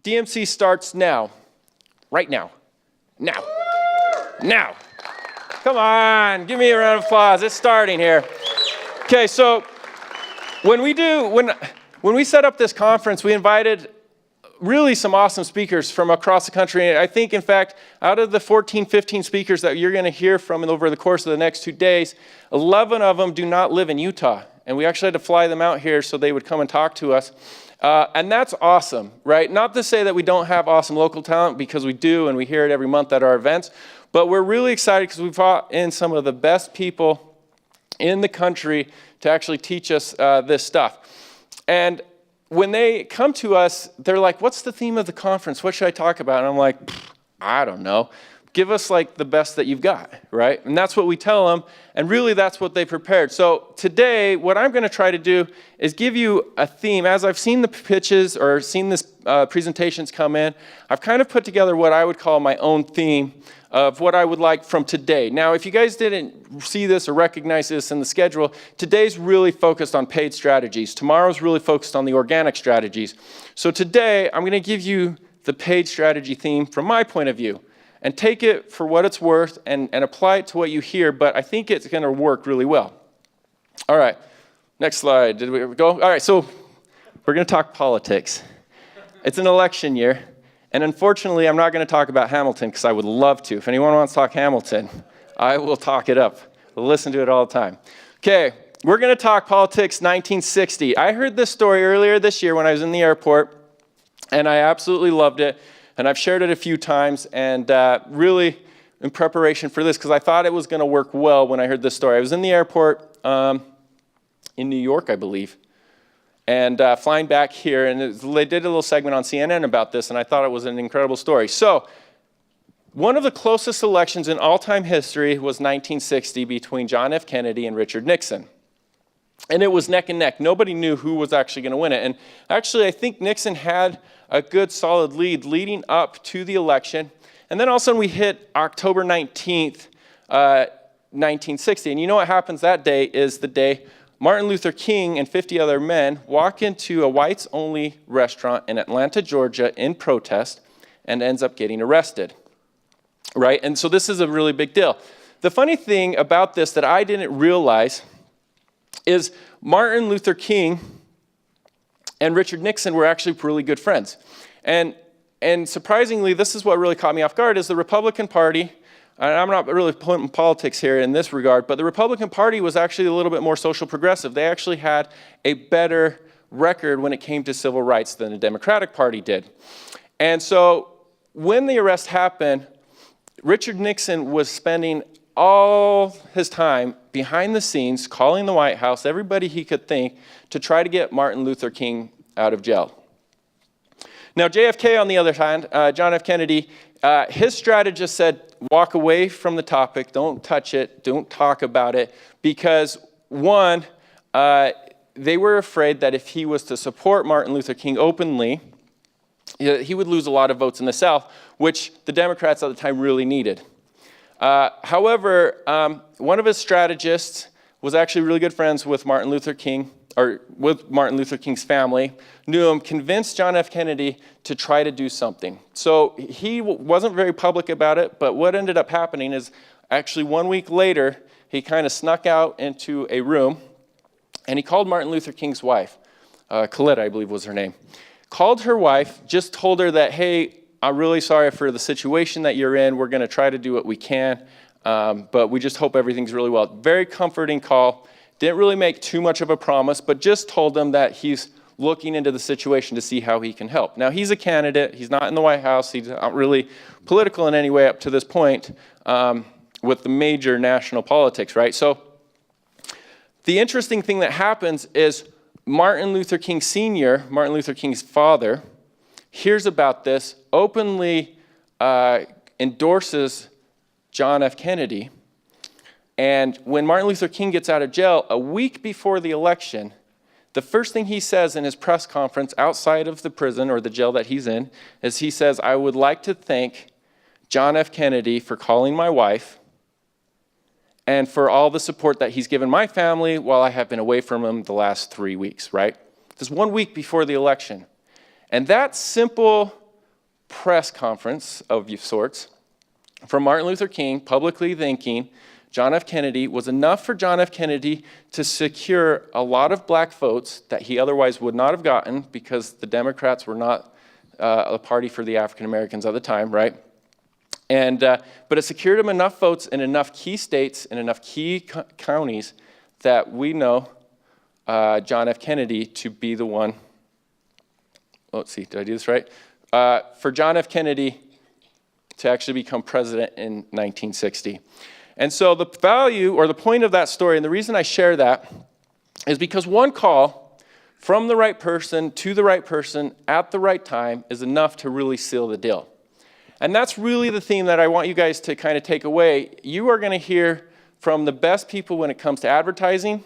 DMC starts now. Right now. Now. Now. Come on, give me a round of applause. It's starting here. Okay, so when we set up this conference, we invited really some awesome speakers from across the country. And I think, in fact, out of the 14, 15 speakers that you're going to hear from over the course of the next 2 days, 11 of them do not live in Utah. And we actually had to fly them out here so they would come and talk to us. And that's awesome, right? Not to say that we don't have awesome local talent, because we do, and we hear it every month at our events. But we're really excited because we've brought in some of the best people in the country to actually teach us this stuff. And when they come to us, they're like, what's the theme of the conference? What should I talk about? And I'm like, I don't know. Give us like the best that you've got, right? And that's what we tell them. And really that's what they prepared. So today, what I'm going to try to do is give you a theme. As I've seen the pitches or seen this presentations come in, I've kind of put together what I would call my own theme of what I would like from today. Now, if you guys didn't see this or recognize this in the schedule, today's really focused on paid strategies. Tomorrow's really focused on the organic strategies. So today, I'm going to give you the paid strategy theme from my point of view, and take it for what it's worth and apply it to what you hear, but I think it's going to work really well. All right, next slide. Did we go? All right, so we're going to talk politics. It's an election year. And unfortunately, I'm not going to talk about Hamilton because I would love to. If anyone wants to talk Hamilton, I will talk it up. We'll listen to it all the time. Okay, we're going to talk politics 1960. I heard this story earlier this year when I was in the airport, and I absolutely loved it. And I've shared it a few times, and really in preparation for this, because I thought it was going to work well when I heard this story. I was in the airport in New York, I believe. And flying back here, and they did a little segment on CNN about this, and I thought it was an incredible story. So, one of the closest elections in all-time history was 1960 between John F. Kennedy and Richard Nixon. And it was neck and neck. Nobody knew who was actually going to win it. And actually, I think Nixon had a good, solid lead leading up to the election. And then all of a sudden, we hit October 19th, 1960. And you know what happens that day is the day Martin Luther King and 50 other men walk into a whites-only restaurant in Atlanta, Georgia, in protest, and ends up getting arrested, right? And so this is a really big deal. The funny thing about this that I didn't realize is Martin Luther King and Richard Nixon were actually really good friends. And surprisingly, this is what really caught me off guard, is the Republican Party. And I'm not really putting politics here in this regard, but the Republican Party was actually a little bit more social progressive. They actually had a better record when it came to civil rights than the Democratic Party did. And so when the arrest happened, Richard Nixon was spending all his time behind the scenes, calling the White House, everybody he could think, to try to get Martin Luther King out of jail. Now, JFK, on the other hand, John F. Kennedy, his strategist said, walk away from the topic, don't touch it, don't talk about it, because one, they were afraid that if he was to support Martin Luther King openly, he would lose a lot of votes in the South, which the Democrats at the time really needed. However, one of his strategists was actually really good friends with Martin Luther King, or with Martin Luther King's family, knew him, convinced John F. Kennedy to try to do something. So he wasn't very public about it, but what ended up happening is actually 1 week later, he kind of snuck out into a room, and he called Martin Luther King's wife, Coletta, I believe was her name. Called her wife, just told her that, hey, I'm really sorry for the situation that you're in. We're going to try to do what we can, but we just hope everything's really well. Very comforting call. Didn't really make too much of a promise, but just told them that he's looking into the situation to see how he can help. Now, he's a candidate. He's not in the White House. He's not really political in any way up to this point with the major national politics, right? So the interesting thing that happens is Martin Luther King Sr., Martin Luther King's father, hears about this, openly endorses John F. Kennedy. And when Martin Luther King gets out of jail, a week before the election, the first thing he says in his press conference outside of the prison or the jail that he's in is he says, I would like to thank John F. Kennedy for calling my wife and for all the support that he's given my family while I have been away from him the last 3 weeks, right? Just 1 week before the election. And that simple press conference of sorts from Martin Luther King, publicly thanking John F. Kennedy, was enough for John F. Kennedy to secure a lot of black votes that he otherwise would not have gotten because the Democrats were not a party for the African Americans at the time, right? And, but it secured him enough votes in enough key states and enough key counties that we know John F. Kennedy to be the one. Oh, let's see, did I do this right? For John F. Kennedy to actually become president in 1960. And so the value or the point of that story, and the reason I share that, is because one call from the right person to the right person at the right time is enough to really seal the deal. And that's really the theme that I want you guys to kind of take away. You are going to hear from the best people when it comes to advertising,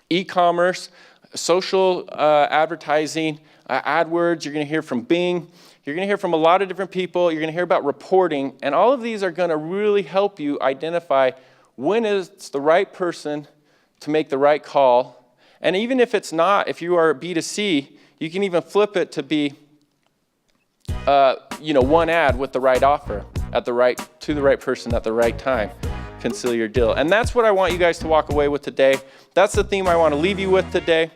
e-commerce, social advertising, AdWords. You're going to hear from Bing. You're going to hear from a lot of different people. You're going to hear about reporting. And all of these are going to really help you identify when is the right person to make the right call. And even if it's not, if you are B2C, you can even flip it to be one ad with the right offer at the right, to the right person at the right time can seal your deal. And that's what I want you guys to walk away with today. That's the theme I want to leave you with today.